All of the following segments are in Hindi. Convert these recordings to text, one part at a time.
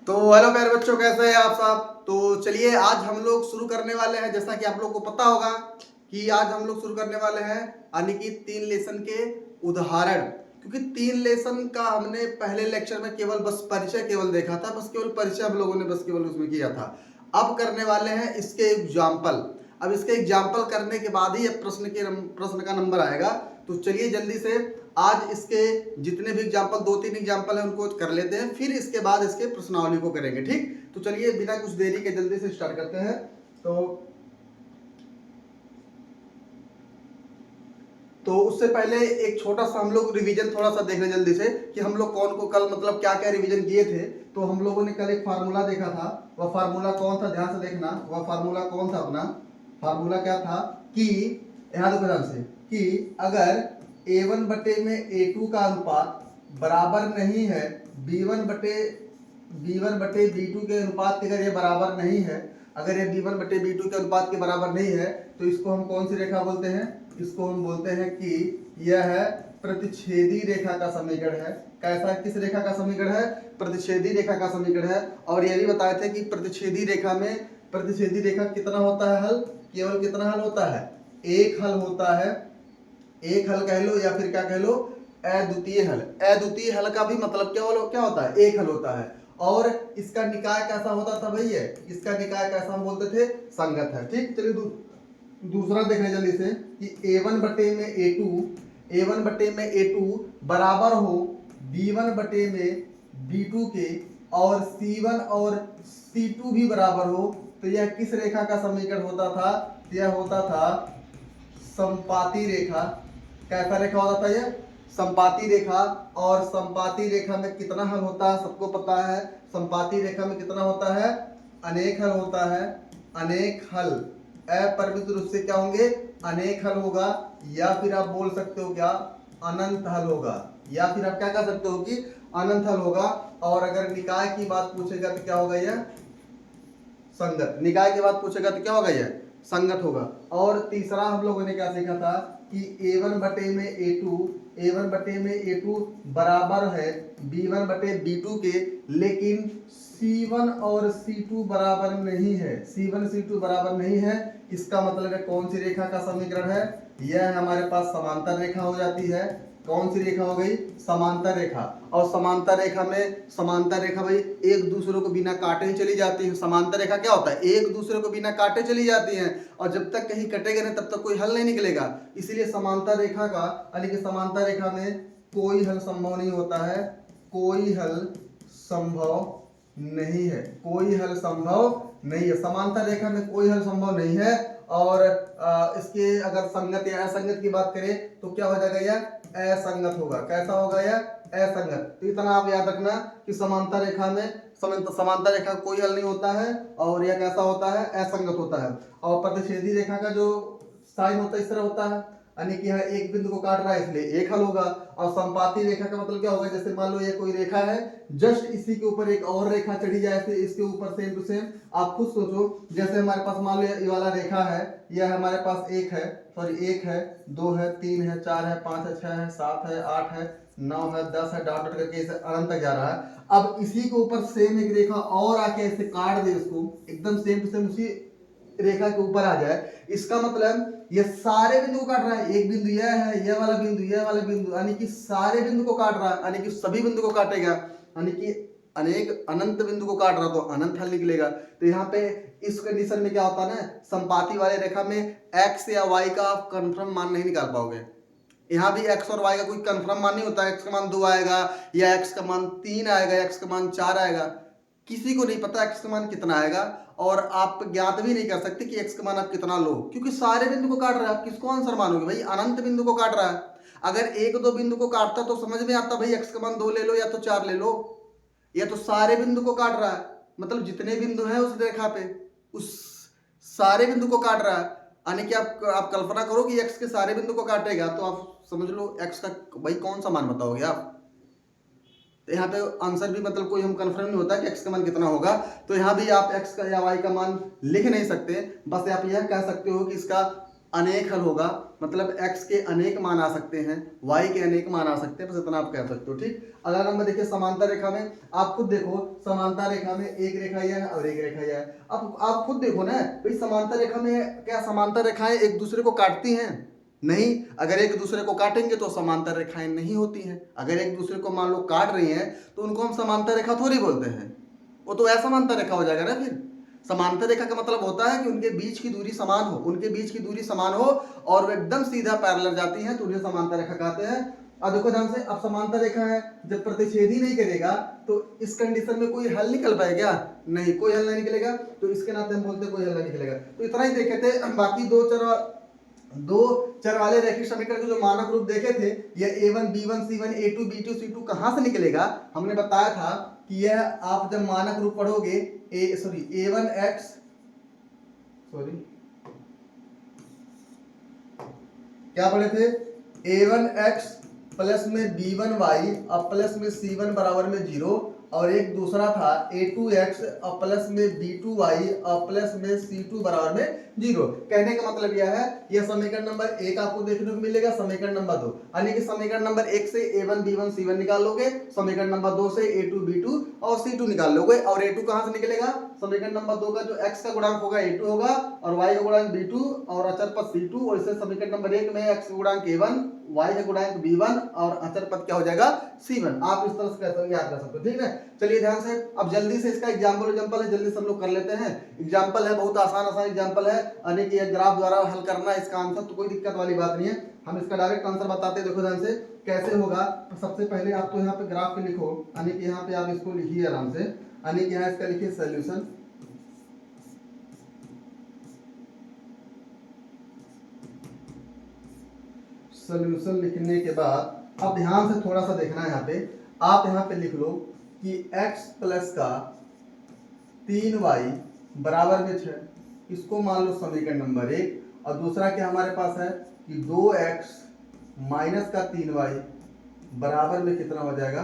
तो हेलो प्यारे बच्चों, कैसे हैं आप सब। तो चलिए आज हम लोग शुरू करने वाले हैं। जैसा कि आप लोग को पता होगा कि आज हम लोग शुरू करने वाले हैं यानी कि 3 लेसन के उदाहरण। क्योंकि 3 लेसन का हमने पहले लेक्चर में केवल बस परिचय केवल देखा था, बस केवल परिचय हम लोगों ने बस केवल उसमें किया था। अब करने वाले हैं इसके एग्जाम्पल। अब इसके एग्जाम्पल करने के बाद ही प्रश्न का नंबर आएगा। तो चलिए जल्दी से आज इसके जितने भी एग्जाम्पल 2-3 एग्जाम्पल हैं उनको कर लेते हैं, फिर इसके बाद इसके प्रश्नावली को करेंगे। ठीक, तो चलिए बिना कुछ देरी के जल्दी से स्टार्ट करते हैं। तो उससे पहले एक छोटा सा हम लोग रिवीजन थोड़ा सा देख लें जल्दी से कि हम लोग कौन को कल मतलब क्या क्या रिवीजन किए थे। तो हम लोगों ने कल एक फार्मूला देखा था। वह फार्मूला कौन था, ध्यान से देखना। वह फार्मूला कौन था, अपना फार्मूला क्या था कि यहाँ देखो ध्यान से कि अगर A1 बटे में A2 का अनुपात बराबर नहीं है B1 बटे B2 के अनुपात के, अगर ये बराबर नहीं है, अगर ये B1 बटे B2 के अनुपात के बराबर नहीं है तो इसको हम कौन सी रेखा बोलते हैं। इसको हम बोलते हैं कि यह है प्रतिच्छेदी रेखा का समीकरण है। कैसा, किस रेखा का समीकरण है, प्रतिच्छेदी रेखा का समीकरण है। और यह भी बताए थे कि प्रतिच्छेदी रेखा कितना होता है हल, केवल कितना हल होता है, एक हल होता है। एक हल कह लो या फिर क्या कह लो, अद्वितीय हल। अद्वितीय हल का भी मतलब क्या होता है, एक हल होता है। और इसका निकाय कैसा होता था भैया, इसका निकाय कैसा हम बोलते थे, संगत है। ठीक, चलिए दूसरा देख लें जल्दी से कि A1 बटे में A2 बराबर हो B1 बटे में B2 के, और C1 और C2 भी बराबर हो। तो यह किस रेखा का समीकरण होता था, यह होता था संपाती रेखा। कैसा रेखा होता था यह, संपाती रेखा। और संपाती रेखा में कितना हल होता है, सबको पता है। संपाती रेखा में कितना होता है, अनेक हल होता है। अनेक हल अपरिमित रूप से क्या होंगे, अनेक हल होगा, या फिर आप बोल सकते हो क्या, अनंत हल होगा, या फिर आप क्या कह सकते हो कि अनंत हल होगा। और अगर निकाय की बात पूछेगा तो क्या होगा, यह संगत। निकाय की बात पूछेगा तो क्या होगा, यह संगत होगा। और तीसरा हम लोगों ने क्या सीखा था कि A1 बटे में A2 बराबर है B1 बटे B2 के, लेकिन C1 और C2 बराबर नहीं है। C1 C2 बराबर नहीं है, इसका मतलब है कौन सी रेखा का समीकरण है, यह हमारे पास समांतर रेखा हो जाती है। कौन सी रेखा हो गई, समांतर रेखा। और समांतर रेखा भाई एक दूसरे को बिना काटे ही चली जाती है। समांतर रेखा क्या होता है, एक दूसरे को बिना काटे चली जाती है, और जब तक कहीं कटेगा नहीं तब तक कोई हल नहीं निकलेगा। इसीलिए समांतर रेखा का यानी कि समांतर रेखा में कोई हल संभव नहीं होता है, कोई हल संभव नहीं है, कोई हल संभव नहीं है। समांतर रेखा में कोई हल संभव नहीं है। और इसके अगर संगत या असंगत की बात करें तो क्या हो जाएगा, यह असंगत होगा। कैसा होगा, यह असंगत। तो इतना आप याद रखना कि समांतर रेखा कोई हल नहीं होता है, और यह कैसा होता है, असंगत होता है। और प्रतिच्छेदी रेखा का जो साइन होता है इस तरह होता है, यानी कि यह एक बिंदु को काट रहा है इसलिए एक हल होगा। और संपाती रेखा का मतलब क्या होगा, जैसे मान लो ये कोई रेखा है, जस्ट इसी के ऊपर एक और रेखा चढ़ी जाए, फिर इसके ऊपर सेम टू सेम। आप खुद सोचो, जैसे हमारे पास मान लो ये वाला रेखा है, यह हमारे पास एक है, 2 है, 3 है, 4 है, 5 है, 6 है, 7 है, 8 है, 9 है, 10 है, डॉट डॉट करके इसे अनंत तक जा रहा है। अब इसी के ऊपर सेम एक रेखा और आके ऐसे काट दे, इसको एकदम सेम टू सेम उसी रेखा के ऊपर आ जाए, इसका मतलब ये सारे बिंदु को काट रहा है। एक बिंदु यह है, यह वाला बिंदु, यानी कि सारे बिंदु को काट रहा है, यानी कि सभी बिंदु को काटेगा, यानी कि अनेक अनंत बिंदु को काट रहा तो अनंत हल निकलेगा। तो यहाँ पे इस कंडीशन में क्या होता है ना, संपाती वाले रेखा में x या y का आप कंफर्म मान नहीं निकाल पाओगे। यहाँ भी x और y का कोई कंफर्म मान नहीं होता। x का मान 2 आएगा, या x का मान 3 आएगा, या x का मान 4 आएगा, किसी को नहीं पता x का मान कितना आएगा। और आप ज्ञात भी नहीं कर सकते कि x का मान आप कितना लो, क्योंकि सारे बिंदु को काट रहा है। आप किसको आंसर मानोगे भाई, अनंत बिंदु को काट रहा है। अगर 1-2 बिंदु को काटता तो समझ में आता भाई x का मान 2 ले लो या तो 4 ले लो। यह तो सारे बिंदु को काट रहा है, मतलब जितने बिंदु हैं उस रेखा पे उस सारे बिंदु को काट रहा है। यानी कि आप कल्पना करो कि x के सारे बिंदु को काटेगा, तो आप समझ लो x का भाई कौन सा मान बताओगे आप। तो यहाँ पे आंसर भी मतलब कोई हम कंफर्म नहीं होता कि x का मान कितना होगा। तो यहाँ भी आप x का या y का मान लिख नहीं सकते, बस आप यह कह सकते हो कि इसका अनेक हल होगा, मतलब x के अनेक मान आ सकते हैं, y के अनेक मान आ सकते हैं, बस इतना आप कह सकते हो। ठीक, अगला नंबर देखिए समांतर रेखा में। आप खुद देखो समांतर रेखा में एक रेखा यह है और एक रेखा यह है। अब आप खुद देखो ना भाई, समांतर रेखा में क्या समांतर रेखाएं एक दूसरे को काटती हैं? नहीं। अगर एक दूसरे को काटेंगे तो समांतर रेखाएं नहीं होती हैं। अगर एक दूसरे को मान लो काट रही हैं तो उनको हम समांतर रेखा थोड़ी बोलते हैं, वो तो असमांतर रेखा हो जाएगा ना। फिर समांतर रेखा का मतलब होता है कि उनके बीच की दूरी समान हो, उनके बीच की दूरी समान हो और वो एकदम सीधा पैरेलल जाती हैं तो उन्हें समांतर रेखा कहते हैं। अब देखो ध्यान से, अब समांतर रेखा है, जब प्रतिच्छेद ही नहीं करेगा तो इस कंडीशन में कोई हल निकल पाएगा? नहीं, कोई हल नहीं निकलेगा, तो इसके नाते हम बोलते हैं कोई हल नहीं निकलेगा। तो इतना ही देखे थे। बाकी दो चर वाले रैखिक समीकरण के जो मानक रूप देखे थे, यह a1 b1 c1 a2 b2 c2 कहां से निकलेगा? हमने बताया था कि यह आप जब मानक रूप पढ़ोगे a1x क्या पढ़े थे? a1x प्लस में b1y और प्लस में c1 बराबर में 0, और एक दूसरा था a2x और प्लस में b2y और प्लस में c2 बराबर में 0। कहने का मतलब यह है, यह समीकरण नंबर 1 आपको देखने को मिलेगा, समीकरण नंबर 2 यानी कि समीकरण नंबर 1 से a1 b1 c1 निकाल लोगे, समीकरण नंबर 2 से a2 b2 और c2 निकाल लोगे। और a2 कहां से निकलेगा? समीकरण नंबर 2 का जो x का गुणांक होगा a2 होगा और y का गुणांक b2 और अचर पद c2, और इसे समीकरण नंबर 1 में x का गुणांक a1, y का गुणांक b1 और अचर पद क्या हो जाएगा? c1। आप इस तरह से याद कर सकते हो। ठीक है, चलिए ध्यान से अब जल्दी से इसका एग्जांपल है, जल्दी से हम लोग कर लेते हैं। एग्जांपल है, बहुत आसान एग्जांपल है, यानी कि ग्राफ द्वारा हल करना इसका आंसर, तो कोई दिक्कत वाली बात नहीं है। हम इसका डायरेक्ट आंसर बताते हैं। देखो ध्यान से कैसे होगा। तो सबसे पहले आप तो यहाँ पे ग्राफ पे लिखो, यानी कि यहाँ पे आप इसको लिखिए आराम से, यानी कि यहाँ इसका लिखिए सोल्यूशन। सोल्यूशन लिखने के बाद अब ध्यान से थोड़ा सा देखना है। यहाँ पे आप यहाँ पे लिख लो कि x प्लस का 3y बराबर में 6, इसको मान लो समीकरण नंबर 1। और दूसरा क्या हमारे पास है कि 2x माइनस का 3y बराबर में कितना हो जाएगा?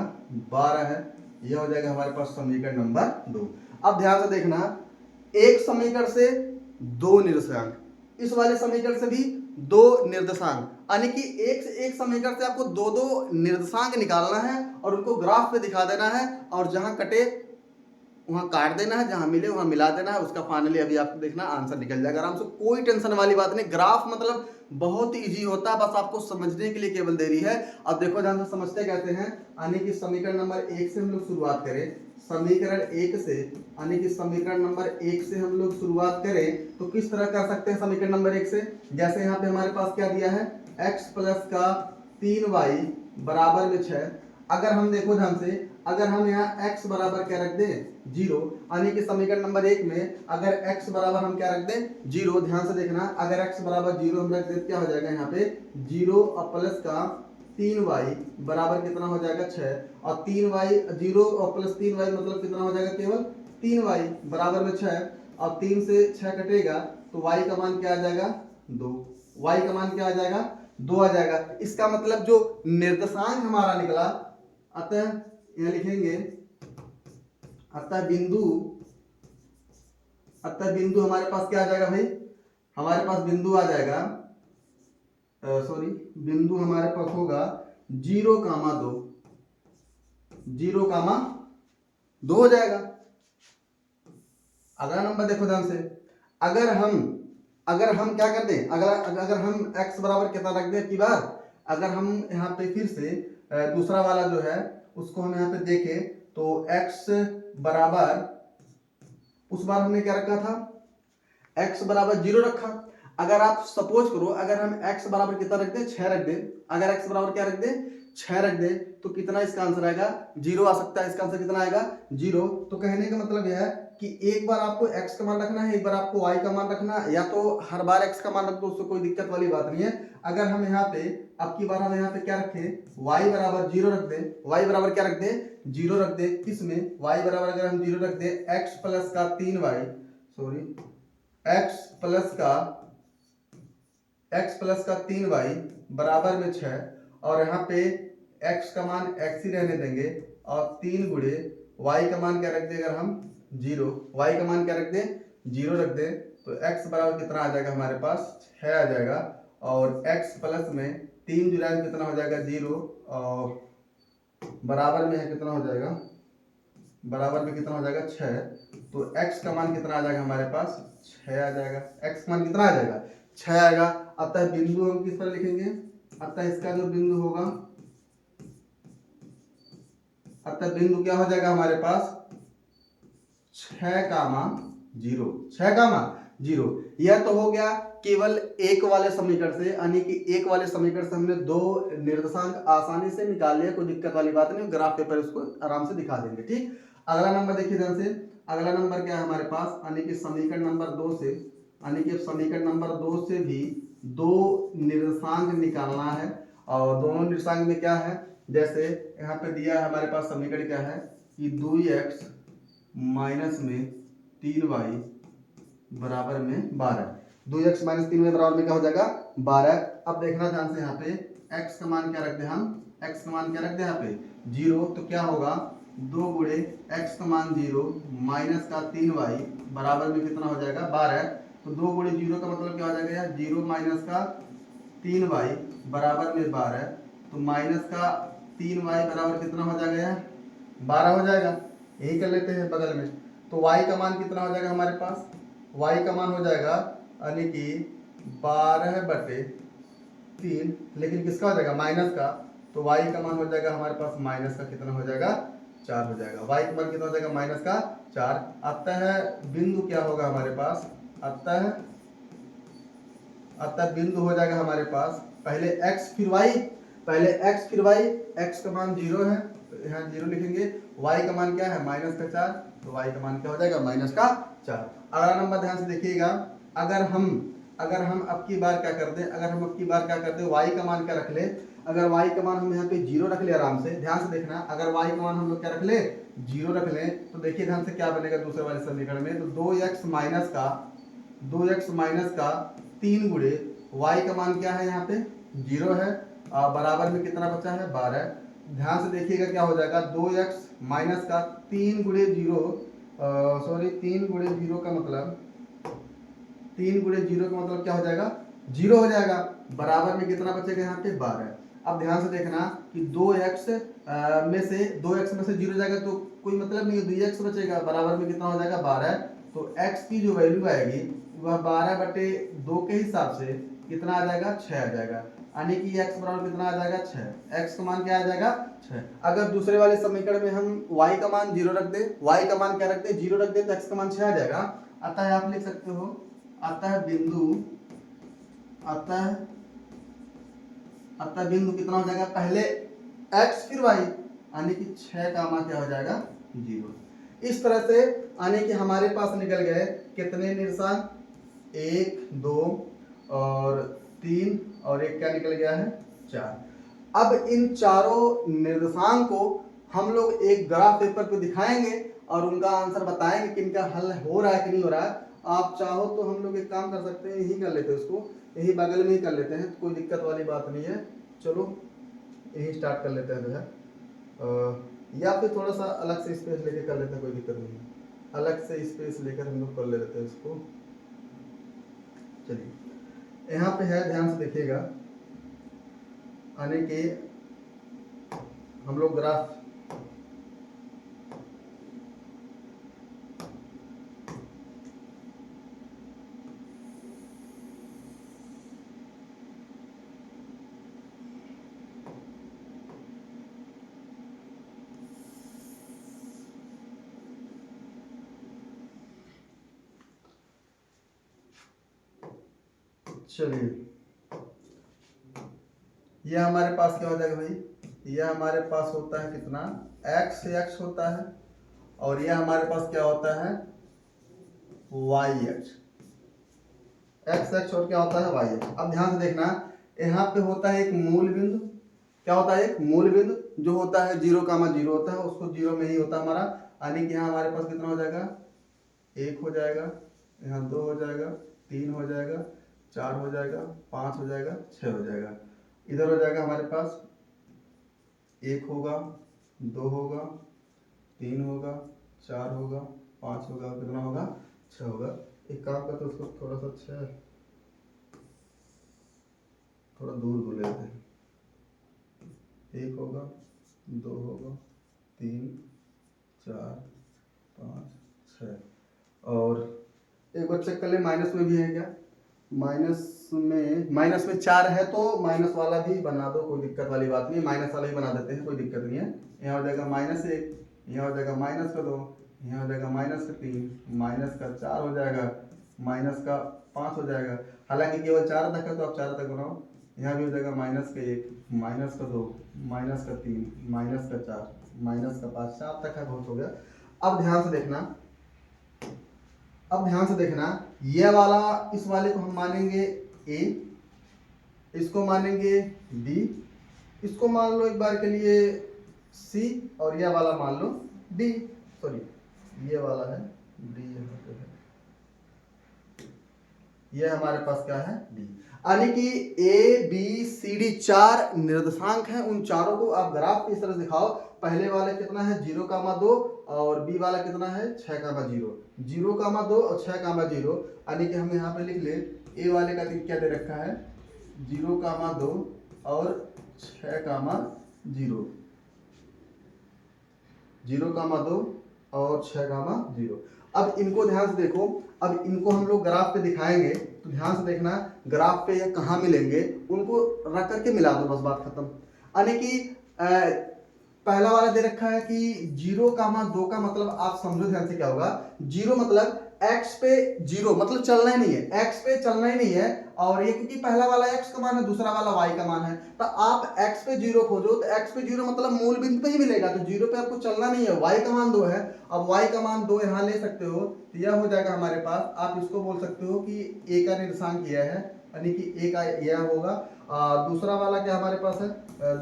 12 है। यह हो जाएगा हमारे पास समीकरण नंबर 2। अब ध्यान से देखना, एक समीकरण से दो निर्देशांक, इस वाले समीकरण से भी दो निर्देशांक, यानी कि एक से एक समीकरण से आपको दो दो निर्देशांक निकालना है और उनको ग्राफ पे दिखा देना है, और जहां कटे वहां काट देना है, जहां मिले वहां मिला देना है। उसका फाइनली अभी आपको देखना आंसर निकल जाएगा आराम से, कोई टेंशन वाली बात नहीं। ग्राफ मतलब बहुत इजी होता है, बस आपको समझने के लिए केवल देरी है। अब देखो ध्यान से समझते कैसे हैं, यानी कि समीकरण नंबर 1 से हम लोग शुरुआत करें। समीकरण 1 से, यानी कि समीकरण नंबर 1 से हम लोग शुरुआत करें तो किस तरह कर सकते हैं समीकरण नंबर 1 से? जैसे यहाँ पे हमारे पास क्या दिया है, x प्लस का 3y बराबर में 6। अगर हम देखो ध्यान से, अगर हम यहाँ x बराबर क्या रख दें? 0, यानी कि समीकरण नंबर 1 में अगर x बराबर हम क्या रख दें? 0। ध्यान से देखना, अगर x बराबर 0 हम रख दें क्या हो जाएगा? यहाँ पे 0 और प्लस का 3y बराबर कितना हो जाएगा? 6। और 3y 0 और प्लस 3y मतलब कितना हो जाएगा? केवल 3y बराबर में 6। और 3 से 6 कटेगा तो y का मान क्या आ जाएगा? 2। y का मान क्या आ जाएगा? 2 आ जाएगा। इसका मतलब जो निर्देशांक हमारा निकला, अतः यहां लिखेंगे अतः बिंदु हमारे पास क्या आ जाएगा भाई? हमारे पास बिंदु आ जाएगा, बिंदु हमारे पास होगा 0,2, 0,2 हो जाएगा। अगला नंबर देखो ध्यान से, अगर हम क्या कर दें, अगर हम x बराबर कितना रख दें की बार, अगर हम यहाँ पे फिर से दूसरा वाला जो है उसको हम यहाँ पे देखें तो x बराबर, उस बार हमने क्या रखा था? x बराबर 0 रखा। अगर आप सपोज करो, अगर हम x बराबर कितना रख दें? 6 रख दें। अगर x बराबर क्या रख दें? 6 रख दें तो कितना इसका आंसर आएगा? 0 आ सकता है। इसका आंसर कितना आएगा? 0। तो कहने का मतलब यह है कि एक बार आपको x का मान रखना है, एक बार आपको y का मान रखना है, या तो हर बार x का मान रख दो, उससे कोई दिक्कत वाली बात नहीं है। अगर हम यहाँ पे अब की बार हम यहाँ पे क्या रखें? y बराबर 0 रख दें। y बराबर क्या रख दें? 0 रख दें। किसमें? y बराबर अगर हम 0 रख दें, x प्लस का 3y, x प्लस का 3y बराबर में 6, और यहाँ पे x का मान x ही रहने देंगे और 3 गुणे y का मान क्या रख दें? अगर हम 0, y का मान क्या रख दें? 0 रख दें तो x बराबर कितना आ जाएगा हमारे पास 6 आ जाएगा, और x प्लस में 3 जुलाई में कितना हो जाएगा 0, और बराबर में है कितना हो जाएगा, बराबर में कितना हो जाएगा 6। तो x का मान कितना आ जाएगा हमारे पास 6 आ जाएगा, x का मान कितना आ जाएगा 6 आएगा। अतः बिंदु हम किस पर लिखेंगे, अतः इसका जो बिंदु होगा, अतः बिंदु क्या हो जाएगा हमारे पास 6,0, 6,0। यह तो हो गया केवल एक वाले समीकरण से, यानी कि एक वाले समीकरण से हमने दो निर्देशांक आसानी से निकाल लिया, कोई दिक्कत वाली बात नहीं, ग्राफ पेपर इसको आराम से दिखा देंगे। ठीक, अगला नंबर देखिए ध्यान से, अगला नंबर क्या है हमारे पास, यानी कि समीकरण नंबर 2 से, यानी कि समीकरण नंबर 2 से भी दो निर्देशांक निकालना है। और दोनों निर्देशांक में क्या है, जैसे यहाँ पे दिया है हमारे पास समीकरण क्या है कि 2x माइनस में 3y बराबर में 12, 2x माइनस 3y बराबर में क्या हो जाएगा 12। अब देखना ध्यान से, यहाँ पे x का मान क्या रखते हैं हम, x का मान क्या रखते हैं यहाँ पे 0, तो क्या होगा 2 गुणे x का मान 0 माइनस का 3y बराबर में कितना हो जाएगा 12। तो 2 गुणे 0 का मतलब क्या हो जाएगा यार 0 माइनस का 3y बराबर में 12, तो माइनस का 3y बराबर कितना हो जाएगा यार 12 हो जाएगा। यही कर लेते हैं बगल में, तो y का मान कितना हो जाएगा हमारे पास, y का मान हो जाएगा यानी कि 12/3, लेकिन किसका हो जाएगा माइनस का, तो y का मान हो जाएगा हमारे पास माइनस का कितना हो जाएगा 4 हो जाएगा, y का मान कितना हो जाएगा माइनस का 4। अतः बिंदु क्या होगा हमारे पास, अतः बिंदु हो जाएगा हमारे पास पहले x फिर y, पहले x फिर y, x का मान 0 है तो यहाँ 0 लिखेंगे, y का मान क्या है माइनस का 4, तो y का मान क्या हो जाएगा माइनस का 4। अगला नंबर ध्यान से देखिएगा, अगर हम अब की बार क्या कर दें, अगर हम अब की बार क्या कर दें y का मान क्या रख ले, अगर y का मान हम यहाँ पे 0 रख ले, आराम से ध्यान से देखना, अगर y का मान हम लोग क्या रख ले 0 रख ले, तो देखिए ध्यान से क्या बनेगा दूसरे वाले समीकरण में, तो 2x माइनस का 3 गुणे y का मान क्या है यहाँ पे 0 है, बराबर में कितना बचा है 12। ध्यान से देखिएगा क्या हो जाएगा 2x माइनस का 3 गुणे 0, सॉरी 3 गुणे 0 का मतलब 3 गुणे 0 का मतलब क्या हो जाएगा 0 हो जाएगा, बराबर में कितना बचेगा यहाँ पे 12। अब ध्यान से देखना कि 2x में से 0 जाएगा तो कोई मतलब नहीं है, 2x बचेगा, बराबर में कितना हो जाएगा 12। तो x की जो वैल्यू आएगी वह 12/2 के हिसाब से कितना आ जाएगा 6 आ जाएगा, यानी कि x बराबर कितना आ जाएगा 6, x का मान क्या आ जाएगा 6। अगर दूसरे वाले समीकरण में हम y का मान 0 रख दे, y का मान क्या रख दे 0 रख दे, तो x का मान 6 आ जाएगा। अतः आप लिख सकते हो, अतः बिंदु कितना हो जाएगा पहले x फिर y, यानी कि 6 का मान क्या हो जाएगा 0। इस तरह से यानी कि हमारे पास निकल गए कितने निर्देशांक, 1 2 और 3 और एक क्या निकल गया है 4। अब इन चारों निर्देशांक को हम लोग एक ग्राफ पेपर पे दिखाएंगे और उनका आंसर बताएंगे कि इनका हल हो रहा है कि नहीं हो रहा है। आप चाहो तो हम लोग एक काम कर सकते हैं, यही कर लेते हैं, उसको यही बगल में ही कर लेते हैं, कोई दिक्कत वाली बात नहीं है। चलो यही स्टार्ट कर लेते हैं जो है, या फिर थोड़ा सा अलग से स्पेस लेके कर लेते हैं, कोई दिक्कत नहीं है, अलग से स्पेस लेकर हम लोग कर लेते हैं इसको। चलिए यहाँ पे है, ध्यान से देखिएगा, यानी कि हम लोग ग्राफ चलिए यह हमारे पास क्या हो जाएगा भाई, यह हमारे पास होता है कितना x से x होता है, और यह हमारे पास क्या होता है y x और क्या होता है y। अब ध्यान से देखना, यहाँ पे होता है एक मूल बिंदु, क्या होता है एक मूल बिंदु जो होता है 0,0 होता है, उसको 0 में ही होता है हमारा, यानी कि यहाँ हमारे पास कितना हो जाएगा 1 हो जाएगा, यहाँ 2 हो जाएगा, 3 हो जाएगा, 4 हो जाएगा, 5 हो जाएगा, 6 हो जाएगा। इधर हो जाएगा हमारे पास 1 होगा, 2 होगा, 3 होगा, 4 होगा, 5 होगा, कितना होगा 6 होगा। एक काम करते हैं, उसको थोड़ा सा अच्छा थोड़ा दूर दूर लेते हैं। 1 होगा, 2 होगा, 3 4 5 6 और एक बार चेक कर ले माइनस में भी है क्या। माइनस में 4 है तो माइनस वाला भी बना दो, कोई दिक्कत वाली बात नहीं है, माइनस वाला ही बना देते हैं, कोई दिक्कत नहीं है। यहाँ हो जाएगा -1, यहाँ हो जाएगा -2, यहाँ हो जाएगा -3, -4 हो जाएगा, -5 हो जाएगा। हालांकि केवल 4 तक है तो आप 4 तक बनाओ। यहाँ भी हो जाएगा -1, -2, -3, -4, -5, 4 तक है, बहुत हो गया। अब ध्यान से देखना, ये वाला इस वाले को हम मानेंगे ए, इसको मानेंगे बी, इसको मान लो एक बार के लिए सी, और यह वाला मान लो डी, सॉरी ये वाला है डी, यहाँ पे है, ये हमारे पास क्या है डी। यानी कि ए बी सी डी 4 निर्देशांक हैं, उन चारों को आप ग्राफ पे इस तरह दिखाओ। पहले वाला कितना है 0,2 और बी वाला कितना है 6,0, 0,2 और 6,0। यानी कि हम यहाँ पे लिख ले ए वाले का क्या दे रखा है 0,2 और 6,0, 0,2 और 6,0। अब इनको ध्यान से देखो, अब इनको हम लोग ग्राफ पे दिखाएंगे तो ध्यान से देखना, ग्राफ पे ये कहाँ मिलेंगे, उनको रख करके मिला दो, बस बात खत्म। यानी कि पहला वाला दे रखा है कि 0,2 का मतलब आप समझो ध्यान से क्या होगा। 0 मतलब x पे 0 मतलब चलना ही नहीं है, x पे चलना ही नहीं है। और ये क्योंकि पहला वाला x का मान है, दूसरा वाला y का मान है, तो आप x पे 0 खोजो तो x पे 0 मतलब मूल बिंदु पे ही मिलेगा, तो 0 पे आपको चलना नहीं है। y का मान 2 है, अब y का मान 2 यहाँ ले सकते हो, तो यह हो जाएगा हमारे पास। आप इसको बोल सकते हो कि a का निर्देशांक यह है, यानी कि a का यह होगा। दूसरा वाला क्या हमारे पास है,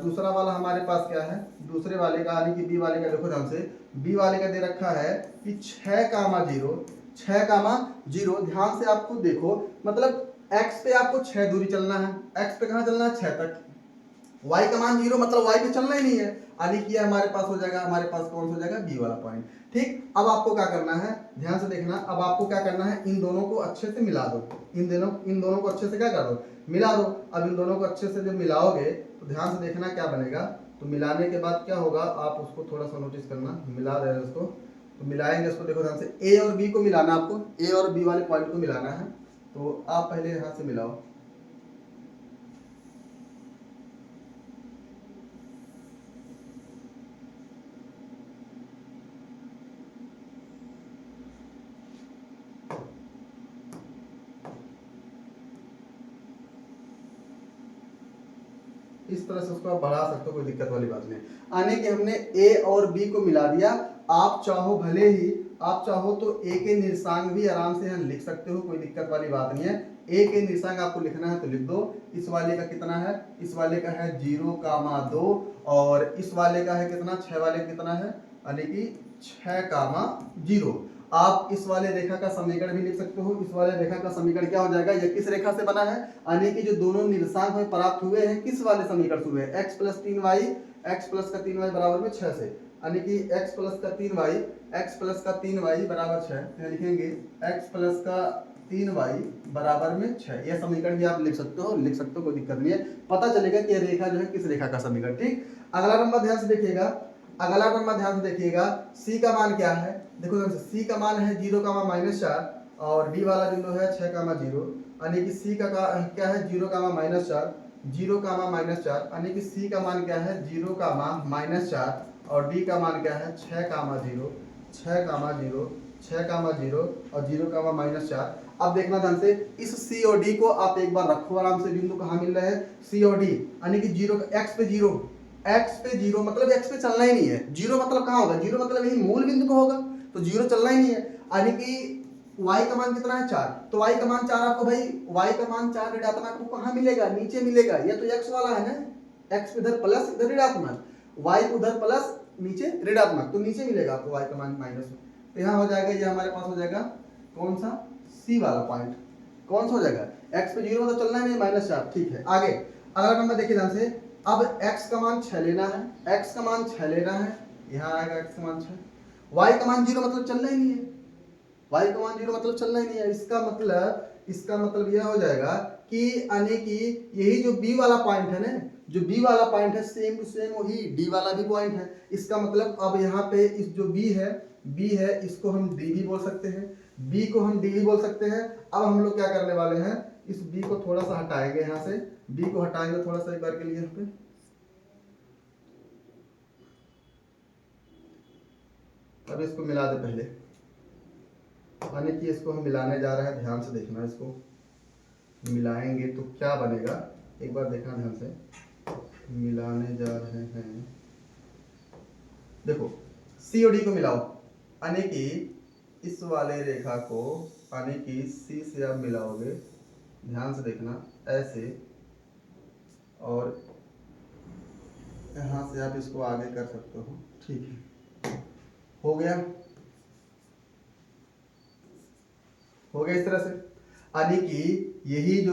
दूसरा वाला हमारे पास क्या है, दूसरे वाले का यानी कि बी वाले का देखो ध्यान से, बी वाले का दे रखा है कि 6,0, 6,0। ध्यान से आपको देखो, मतलब x पे आपको 6 दूरी चलना है, x पे कहाँ चलना है 6 तक, y का मान 0 मतलब y पे चलना ही नहीं है, यानी कि हमारे पास हो जाएगा, हमारे पास कौन सा हो जाएगा बी वाला पॉइंट। ठीक, अब आपको क्या करना है, ध्यान से देखना, अब आपको क्या करना है, इन दोनों को अच्छे से मिला दो, इन दोनों को अच्छे से क्या कर दो, मिला दो। अब इन दोनों को अच्छे से जब मिलाओगे तो ध्यान से देखना क्या बनेगा। तो मिलाने के बाद क्या होगा, आप उसको थोड़ा सा नोटिस करना, मिला रहे हैं उसको, तो मिलाएंगे इसको, देखो ध्यान से ए और बी को मिलाना, आपको ए और बी वाले पॉइंट को मिलाना है, तो आप पहले यहाँ से मिलाओ। इस तरह से उसको आप बढ़ा सकते हो, कोई दिक्कत वाली बात नहीं। यानी कि हमने ए और बी को मिला दिया। आप चाहो भले ही आप चाहो तो ए के निर्देशांक भी आराम से यहाँ लिख सकते हो, कोई दिक्कत वाली बात नहीं है। ए के निर्देशांक आपको लिखना है तो लिख दो। इस वाले का कितना है, इस वाले का है 0,2 और इस वाले का है कितना, 6 वाले का कितना है, यानी कि 6,0। आप इस वाले रेखा का समीकरण भी लिख सकते हो। इस वाले रेखा का समीकरण क्या हो जाएगा, यह किस रेखा से बना है, यानी कि जो दोनों निर्देशांक में प्राप्त हुए हैं किस वाले समीकरण से हुए हैं, x plus 3y, x plus का 3y बराबर में 6 से, यानी कि x प्लस का 3y बराबर 6, यहाँ लिखेंगे x प्लस का 3y बराबर में 6। यह समीकरण भी आप लिख सकते हो, कोई दिक्कत नहीं है, पता चलेगा कि यह रेखा जो है किस रेखा का समीकरण। ठीक, अगला नंबर ध्यान से देखिएगा, c का मान क्या है, देखो c का मान है 0,-4 और d वाला बिंदु है 6,0, यानी कि c का क्या है 0,-4, 0,-4, यानी कि c का मान क्या है 0,-4 और d का मान क्या है 6,0, 6,0 और 0,-4। अब देखना ध्यान से, इस c और d को आप एक बार रखो आराम से, बिंदु कहाँ मिल रहे हैं c और d, यानी कि 0 x पे 0 मतलब x पे चलना ही नहीं है। 0 मतलब कहाँ होगा, 0 मतलब यही मूल बिंदु को होगा, तो 0 चलना ही नहीं है। यानी कि y का मान कितना है 4, तो y का मान 4 आपको भाई, y का मान 4 ऋणात्मक आपको कहाँ मिलेगा, नीचे मिलेगा। ये तो x वाला है ना, x इधर प्लस इधर ऋणात्मक, y उधर प्लस नीचे ऋणात्मक, तो नीचे मिलेगा आपको y का मान माइनस में। तो यहाँ हो जाएगा, ये हमारे पास हो जाएगा कौन सा c वाला पॉइंट, कौन सा हो जाएगा, x पे 0 मतलब चलना ही नहीं, -4। ठीक है, आगे अगला नंबर देखिए ध्यान से। अब x का मान 6 लेना है, x का मान 6 लेना है, यहाँ आएगा x का मान 6, y का मान 0 मतलब चलना ही नहीं है, y का मान 0 मतलब चलना ही नहीं है। इसका मतलब यह हो जाएगा कि यानी कि यही जो b वाला पॉइंट है ना, जो b वाला पॉइंट है सेम टू सेम वही d वाला भी पॉइंट है। इसका मतलब अब यहाँ पे इस जो b है इसको हम d भी बोल सकते हैं, b को हम d भी बोल सकते हैं। अब हम लोग क्या करने वाले हैं, इस b को थोड़ा सा हटाएंगे, यहाँ से b को हटाएंगे थोड़ा सा एक बार के लिए यहाँ पे। अब इसको मिला दे पहले, यानी कि इसको हम मिलाने जा रहे हैं, ध्यान से देखना, इसको मिलाएंगे तो क्या बनेगा एक बार देखना ध्यान से। मिलाने जा रहे हैं, देखो सी और डी को मिलाओ, यानी कि इस वाले रेखा को यानी कि सी से आप मिलाओगे, ध्यान से देखना ऐसे, और यहाँ से आप इसको आगे कर सकते हो। ठीक है, हो गया इस तरह से। यानी कि यही जो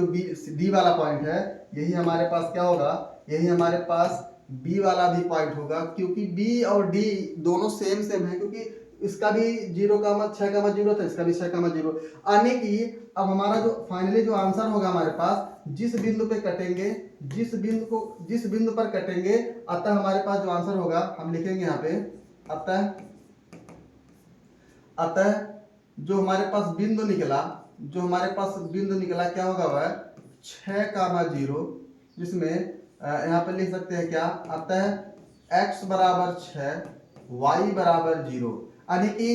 डी वाला पॉइंट है, यही हमारे पास क्या होगा, यही हमारे पास बी वाला भी पॉइंट होगा, क्योंकि बी और डी दोनों सेम है, क्योंकि इसका भी 0,6,0 था, इसका भी 6,0। यानी कि अब हमारा जो फाइनली जो आंसर होगा हमारे पास, जिस बिंदु पे कटेंगे, जिस बिंदु पर कटेंगे, अतः हमारे पास जो आंसर होगा हम लिखेंगे यहाँ पे, अतः जो हमारे पास बिंदु निकला क्या होगा वह 6,0, जिसमें यहाँ पे लिख सकते हैं क्या, अतः x बराबर 6 y बराबर 0, यानी कि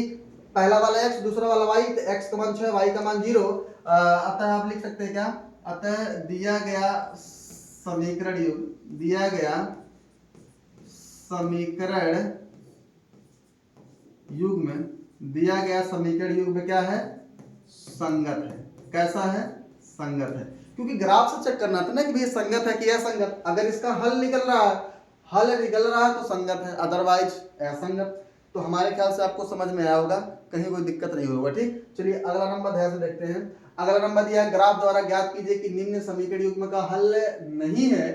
पहला वाला x दूसरा वाला y, तो x का मान 6 y का मान 0। अतः आप लिख सकते हैं क्या, अतः दिया गया समीकरण युग्म में क्या है, संगत है। कैसा है, संगत है, क्योंकि ग्राफ से चेक करना था ना कि भैया संगत है कि असंगत। अगर इसका हल निकल रहा है तो संगत है, अदरवाइज असंगत। तो हमारे ख्याल से आपको समझ में आया होगा, कहीं कोई दिक्कत नहीं होगा। ठीक, चलिए अगला नंबर ध्यान से देखते हैं। अगला नंबर दिया है, ग्राफ द्वारा ज्ञात कीजिए कि निम्न समीकरण युग्म का हल नहीं है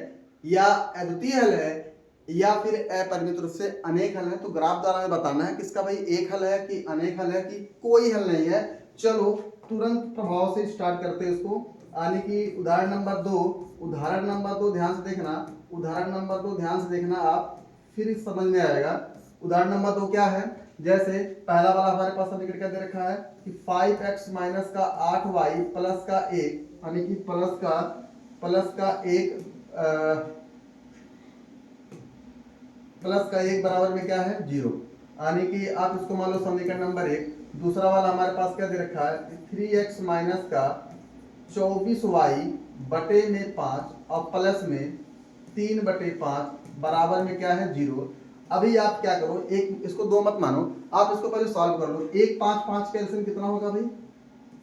या अद्वितीय हल है या फिर अपरिमित रूप से अनेक हल है। तो ग्राफ द्वारा हमें बताना है किसका भाई एक हल है कि अनेक हल है कि कोई हल नहीं है। चलो तुरंत प्रभाव से स्टार्ट करते हैं इसको, यानी कि उदाहरण नंबर 2 ध्यान से देखना आप, फिर समझ में आएगा। उदाहरण नंबर 2 क्या है, जैसे पहला वाला हमारे पास समीकरण क्या दे रखा है कि 5x माइनस का 8y प्लस का 1, यानी कि प्लस का 1 बराबर में क्या है 0, यानी कि आप इसको मान लो समीकरण नंबर 1। दूसरा वाला हमारे पास क्या दे रखा है 3x माइनस का 24y बटे में 5 और प्लस में 3/5 बराबर में क्या है 0। अभी आप क्या करो, एक इसको 2 मत मानो, आप इसको पहले सॉल्व कर लो। 1 5 5 का एलसीएम कितना होगा भाई,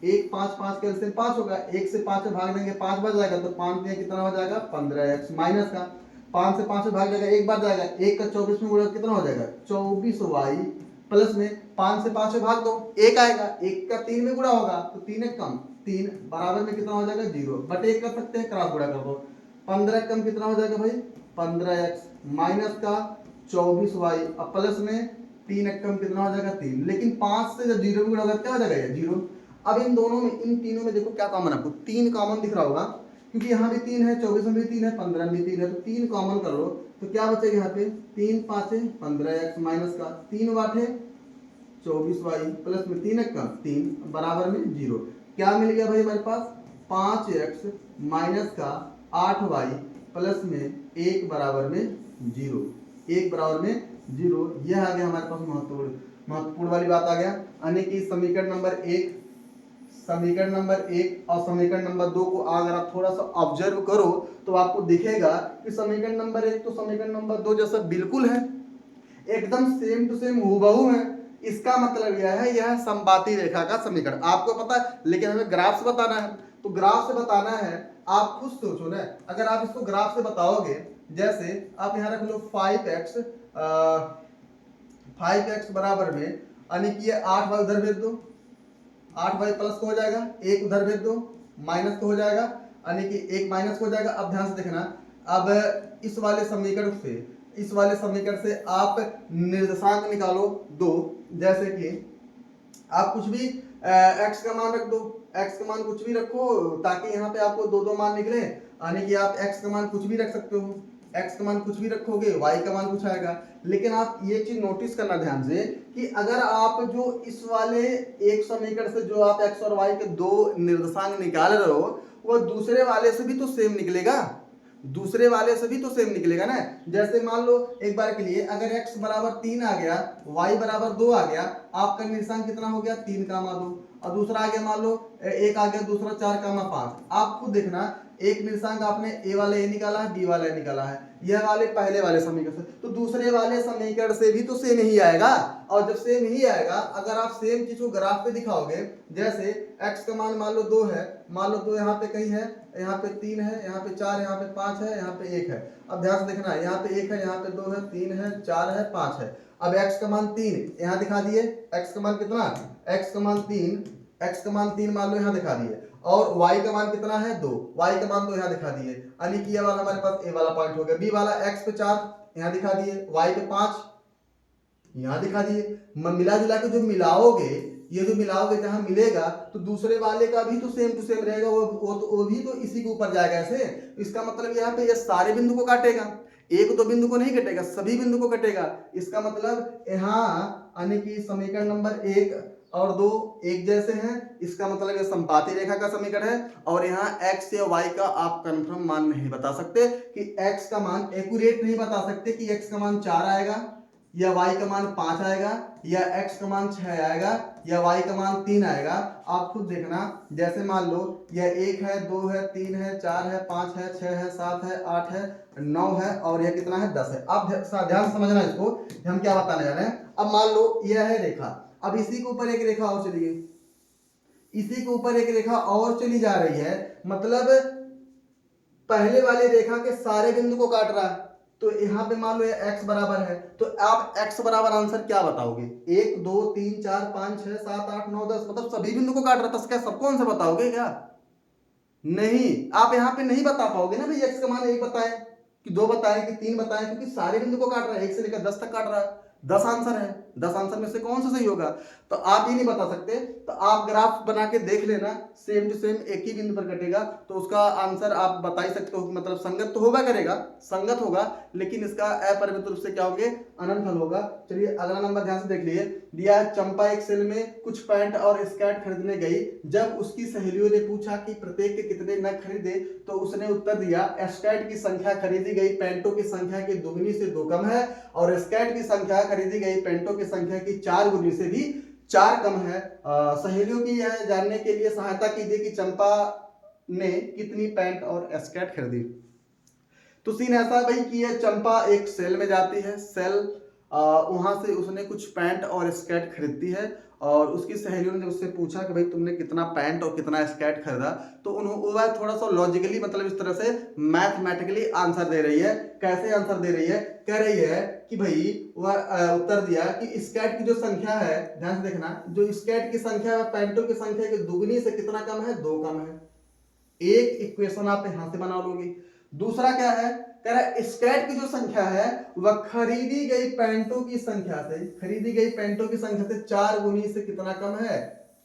1 5 5 का एलसीएम 5 होगा। 1 से 5 में भाग देंगे 5 बच जाएगा, तो 5 में कितना हो जाएगा 15x माइनस का 5 से 5 में भाग जाएगा 1 बच जाएगा, 1 का 24 में गुणा कितना हो जाएगा 24y प्लस में 5 से 5 में भाग दो 1 आएगा, 1 का 3 में गुणा होगा तो 3 एक कम 3 बराबर में कितना हो जाएगा 0 बटे 1 कर सकते हैं, क्रॉस गुणा कर दो। 15 कम कितना हो जाएगा भाई 15x माइनस का 24y अब प्लस में 3 कम कितना हो जाएगा 3, लेकिन 5 से जब 0 में गुणा होगा क्या हो जाएगा ये 0। अब इन तीनों में देखो क्या कॉमन, आपको 3 कॉमन दिख रहा होगा, क्योंकि यहाँ भी 3 है, 24 में भी 3 है, 15 में भी 3 है, तो 3 कॉमन कर लो तो क्या बचेगा यहाँ पे 3 5 15x माइनस का 3 बाटे 24y प्लस में 3 का 3 बराबर में 0। क्या मिल गया भाई हमारे पास 5x माइनस का 8y प्लस में 1 बराबर में 0, 1 बराबर में 0। यह आ गया हमारे पास महत्वपूर्ण वाली बात आ गया, यानी कि समीकरण नंबर 1 और समीकरण नंबर 2 को अगर आप थोड़ा सा ऑब्जर्व करो तो आपको दिखेगा कि समीकरण नंबर 1 तो समीकरण नंबर 2 जैसा बिल्कुल है, एकदम सेम टू सेम हूबहू है। इसका मतलब यह है यह समबाती रेखा का समीकरण, आपको पता है, लेकिन हमें ग्राफ से बताना है। तो ग्राफ से बताना है, आप खुद सोचो ना, अगर आप इसको ग्राफ से बताओगे, जैसे आप यहाँ रख लो 5x बराबर में, यानी कि ये 8y उधर भेज दो, 8y प्लस को हो जाएगा, 1 उधर भेज दो माइनस को हो जाएगा, यानी कि 1 माइनस को हो जाएगा। अब ध्यान से देखना, अब इस वाले समीकरण से आप निर्देशांक निकालो 2, जैसे कि आप कुछ भी एक्स का मान रख दो, एक्स का मान कुछ भी रखो ताकि यहाँ पे आपको दो दो मान निकले, यानी कि आप एक्स का मान कुछ भी रख सकते हो, एक्स का मान कुछ भी रखोगे वाई का मान कुछ आएगा। लेकिन आप ये चीज नोटिस करना ध्यान से कि अगर आप जो इस वाले एक समीकरण से जो आप एक्स और वाई के दो निर्देशांक निकाल रहे हो वो दूसरे वाले से भी तो सेम निकलेगा, दूसरे वाले से भी तो सेम निकलेगा ना। जैसे मान लो एक बार के लिए अगर x बराबर 3 आ गया, y बराबर 2 आ गया, आपका निर्देशांक कितना हो गया 3 कामा 2, और दूसरा आ गया मान लो 1 आ गया, दूसरा 4 कामा 5। आप खुद देखना एक निर्देशांक आपने a वाला a निकाला है, b वाला a निकाला है, यह वाले पहले वाले समीकरण से, तो दूसरे वाले समीकरण से भी तो सेम ही आएगा। और जब सेम ही आएगा, अगर आप सेम चीज को ग्राफ पे दिखाओगे, जैसे x का मान मान लो 2 है, मान लो 2 यहाँ पे कहीं है, यहाँ पे 3 है, यहाँ पे 4, यहाँ पे 5 है, यहाँ पे 1 है। अब ध्यान से देखना, यहाँ पे 1 है, यहाँ पे 2 है, 3 है, 4 है, 5 है। अब x का मान 3 यहाँ दिखा दिए, x का मान कितना, x का मान 3, x का मान 3 मान लो यहाँ दिखा दिए, और y का मान कितना है 2, y का मान 2 यहाँ दिखा दिए, यानी कि ये वाला हमारे पास a वाला पॉइंट हो गया। b वाला x पे 4 यहाँ दिखा दिए, y पे 5 यहाँ दिखा दिए। मिला जुला के जो मिलाओगे, ये जो मिलाओगे जहां मिलेगा तो दूसरे वाले का भी तो सेम टू सेम रहेगा, वो भी तो इसी के ऊपर जाएगा ऐसे। इसका मतलब यहाँ पे ये सारे बिंदु को काटेगा, एक दो बिंदु को नहीं कटेगा, सभी बिंदु को कटेगा। इसका मतलब यहाँ यानी कि समीकरण नंबर 1 और 2 एक जैसे हैं, इसका मतलब ये संपाती रेखा का समीकरण है। और यहाँ x या y का आप कंफर्म मान नहीं बता सकते कि x का मान एक्यूरेट नहीं बता सकते कि x का मान 4 आएगा या y का मान 5 आएगा या x का मान 6 आएगा या y का मान 3 आएगा। आप खुद देखना, जैसे मान लो यह 1 है, 2 है, 3 है, 4 है, 5 है, 6 है, 7 है, 8 है, 9 है, और यह कितना है 10 है। आप ध्यान से समझना इसको, हम क्या बताने जा रहे हैं। अब मान लो यह है रेखा, अब इसी के ऊपर एक रेखा और चली गई, इसी के ऊपर एक रेखा और चली जा रही है, मतलब पहले वाली रेखा के सारे बिंदु को काट रहा है। तो यहाँ पे मान लो ये x बराबर है, तो आप x बराबर आंसर क्या बताओगे, 1 2 3 4 5 6 7 8 9 10, मतलब सभी बिंदु को काट रहा था, क्या सबको आंसर बताओगे क्या, नहीं। आप यहाँ पे नहीं बता पाओगे ना भाई x का मान 1 बताए कि 2 बताए कि 3 बताए, क्योंकि सारे बिंदु को काट रहा है, 1 से लेकर 10 तक काट रहा है, 10 आंसर है, 10 आंसर में से कौन सा सही होगा, तो आप ही नहीं बता सकते। तो आप ग्राफ बना के देख लेना, सेम टू सेम एक ही बिंदु पर कटेगा, तो उसका आंसर आप बता ही सकते हो, मतलब संगत तो होगा, करेगा संगत होगा, लेकिन इसका अपरिमित रूप से क्या होंगे, अनंत फल होगा। चलिए अगला नंबर ध्यान से देख लिए, दिया है चंपा एक सेल में कुछ पैंट और स्कर्ट खरीदने गई, जब उसकी सहेलियों ने पूछा कि प्रत्येक के कितने नग खरीदे, तो उसने उत्तर दिया स्कर्ट की संख्या खरीदी गई पैंटों की संख्या के दुगनी से 2 कम है, और स्कर्ट की संख्या खरीदी गई पैंटों की संख्या की 4 गुनी से भी 4 कम है। सहेलियों की यह जानने के लिए सहायता कीजिए कि चंपा ने कितनी पैंट और स्कर्ट खरीदी। तो सीन ऐसा है भाई कि यह चंपा एक सेल में जाती है, सेल वहां से उसने कुछ पैंट और स्कर्ट खरीदती है, और उसकी सहेलियों ने उससे पूछा कि भाई तुमने कितना पैंट और कितना स्कर्ट खरीदा, तो उन्होंने वह थोड़ा सा लॉजिकली, मतलब इस तरह से मैथमेटिकली आंसर दे रही है। कैसे आंसर दे रही है, कह रही है कि भाई वह उत्तर दिया कि स्कर्ट की जो संख्या है, ध्यान से देखना, जो स्कर्ट की संख्या है पैंटों की संख्या के दुगनी से कितना कम है, 2 कम है। एक इक्वेशन आप यहां से बना लोगे। दूसरा क्या है, कह रहा है स्कर्ट की जो संख्या है वह खरीदी गई पैंटों की संख्या से, खरीदी गई पैंटों की संख्या से 4 गुनी से कितना कम है,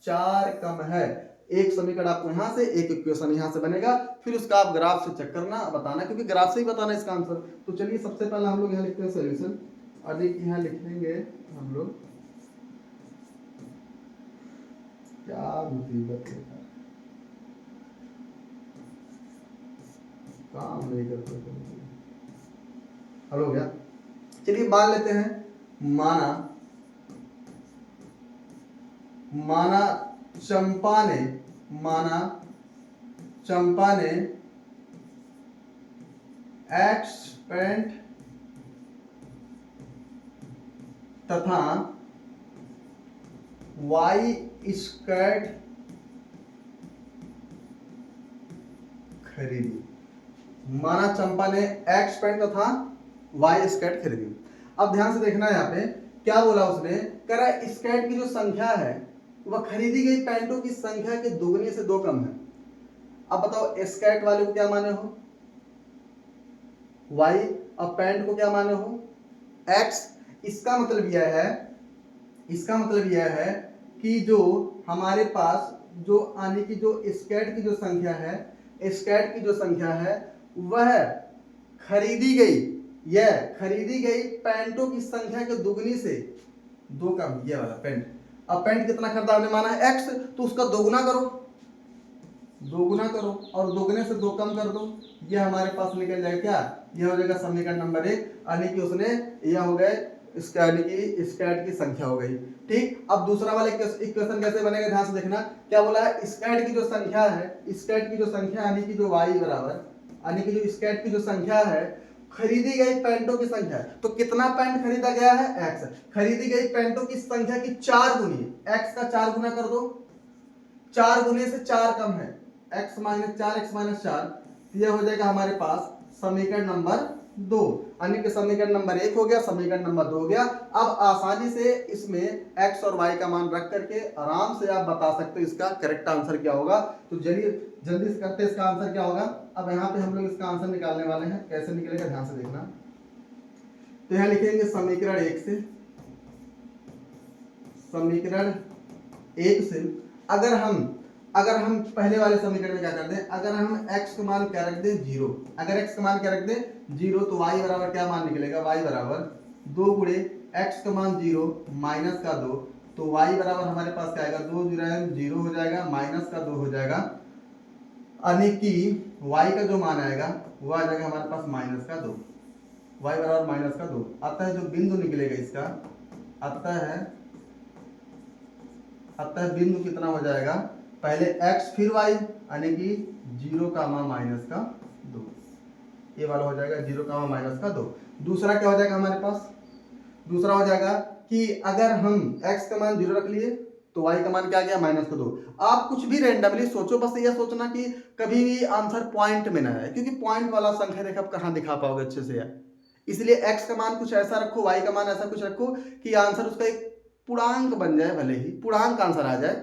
4 कम है। एक समीकरण आपको यहां से, एक इक्वेशन यहां से बनेगा, फिर उसका आप ग्राफ से चेक करना, बताना, क्योंकि ग्राफ से ही बताना इसका आंसर। तो चलिए सबसे पहले हम लोग यहाँ लिखते हैं सोल्यूशन, अधिक यहाँ लिखेंगे हम लोग, क्या मुसीबत है, काम नहीं करते। हल हो गया। चलिए मान लेते हैं, माना चंपा ने एक्स पैंट तथा वाई स्कर्ट खरीदी। माना चंपा ने एक्स पैंट तथा वाई स्कर्ट खरीदी। अब ध्यान से देखना, यहाँ पे क्या बोला उसने, कह रहा है स्कर्ट की जो संख्या है वह खरीदी गई पैंटों की संख्या के दुगने से 2 कम है। अब बताओ स्कर्ट वाले को क्या माने हो, वाई, और पैंट को क्या माने हो, एक्स। इसका मतलब यह है कि जो हमारे पास जो आने की जो स्कैट की जो संख्या है, स्कैट की जो संख्या है वह खरीदी गई, यह खरीदी गई पैंटों की संख्या के दुगनी से दो कम, ये वाला पेंट। अब पेंट कितना खरीदा हमने माना है x, तो उसका दोगुना करो, दोगुना करो और दोगुने से दो कम कर दो, ये हमारे पास निकल जाएगा क्या, यह हो जाएगा समीकरण नंबर 1, यानी कि उसने यह हो गए स्कैट की संख्या हो गई। ठीक, अब दूसरा वाला इक्वेशन कैसे बनेगा, ध्यान से देखना। क्या बोला है, स्कैट की जो संख्या है, स्कैट की जो संख्या यानी कि जो y बराबर, यानी कि जो स्कैट की जो संख्या है खरीदी गई पैंटों की संख्या, तो कितना पैंट खरीदा गया है, x। खरीदी गई पैंटों की संख्या की 4 गुनी, x का 4 गुना कर दो, 4 गुने से 4 कम है, x माइनस 4, x माइनस 4, यह हो जाएगा हमारे पास समीकरण नंबर 2, यानी कि समीकरण नंबर 1 हो गया, समीकरण नंबर 2 हो गया। अब आसानी से इसमें x और y का मान रख करके आराम से आप बता सकते हो इसका करेक्ट आंसर क्या होगा। तो चलिए जल्दी से करते हैं, इसका आंसर क्या होगा। अब यहाँ पे हम लोग इसका आंसर निकालने वाले हैं, कैसे निकलेगा ध्यान से देखना। तो यहाँ लिखेंगे समीकरण 1 से, समीकरण 1 से अगर हम पहले वाले समीकरण में क्या कर दें, अगर हम x का मान क्या रख दें 0, अगर x का मान क्या रख दें 0, तो y बराबर क्या मान निकलेगा, y बराबर 2 गुणे x का मान 0 माइनस का 2, तो y बराबर हमारे पास क्या आएगा, 2 0 हो जाएगा माइनस का 2 हो जाएगा, यानी कि y का जो मान आएगा वो आ जाएगा हमारे पास माइनस का 2, y बराबर माइनस का 2। अतः जो बिंदु निकलेगा इसका, अतः बिंदु कितना हो जाएगा, पहले x फिर y, यानी कि 0 कामा माइनस का 2, ये वाला हो जाएगा 0 कामा माइनस का 2। दूसरा क्या हो जाएगा हमारे पास, दूसरा हो जाएगा कि अगर हम x का मान 0 रख लिए तो y का मान क्या आ गया, माइनस का 2। आप कुछ भी रेंडमली सोचो, बस यह सोचना कि कभी भी आंसर पॉइंट में ना है, क्योंकि पॉइंट वाला संख्या रेखा आप कहाँ दिखा पाओगे अच्छे से यार। इसलिए x का मान कुछ ऐसा रखो, y का मान ऐसा कुछ रखो कि आंसर उसका एक पूर्णांक बन जाए, भले ही पूर्णांक आंसर आ जाए,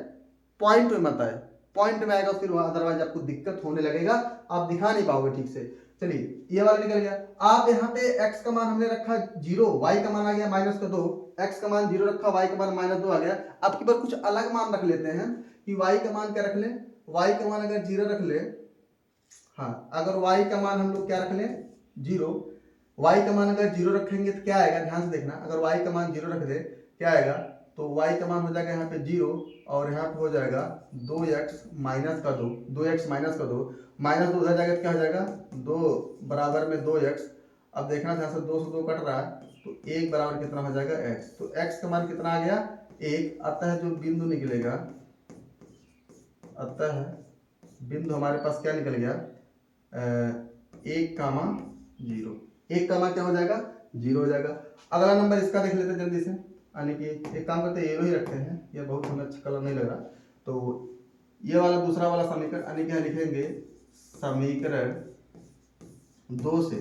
पॉइंट में मत आए, पॉइंट में आएगा फिर अदरवाइज आपको दिक्कत होने लगेगा, आप दिखा नहीं पाओगे ठीक से। चलिए ये वाला निकल गया। आप यहाँ पे x का मान हमने रखा 0, y का मान आ गया माइनस का 2, x का मान 0 रखा, y का मान माइनस 2 आ गया। अब की बार कुछ अलग मान रख लेते हैं कि y का मान क्या रख लें, y का मान अगर 0 रख ले, हाँ अगर y का मान हम लोग क्या रख लें 0, y का मान अगर 0 रखेंगे तो क्या आएगा, ध्यान से देखना। अगर y का मान 0 रख दे क्या आएगा, तो y का मान हो जाएगा यहाँ पे 0 और यहाँ पे हो जाएगा 2x माइनस का 2, 2x माइनस का 2, माइनस 2 उधर जाएगा क्या हो जाएगा 2 बराबर में 2x। अब देखना ध्यान से, 2 से 2 कट रहा है, तो 1 बराबर कितना हो जाएगा x, तो x का मान कितना आ गया 1। अतः जो बिंदु निकलेगा, अतः बिंदु हमारे पास क्या निकल गया 1 कामा 0, 1 कामा क्या हो जाएगा 0 हो जाएगा। अगला नंबर इसका देख लेते हैं जल्दी से, यानी कि एक काम करते हैं येलो ही रखते हैं, ये बहुत हमें अच्छा कलर नहीं लग रहा। तो ये वाला दूसरा वाला समीकरण, यानी कि लिखेंगे समीकरण 2 से,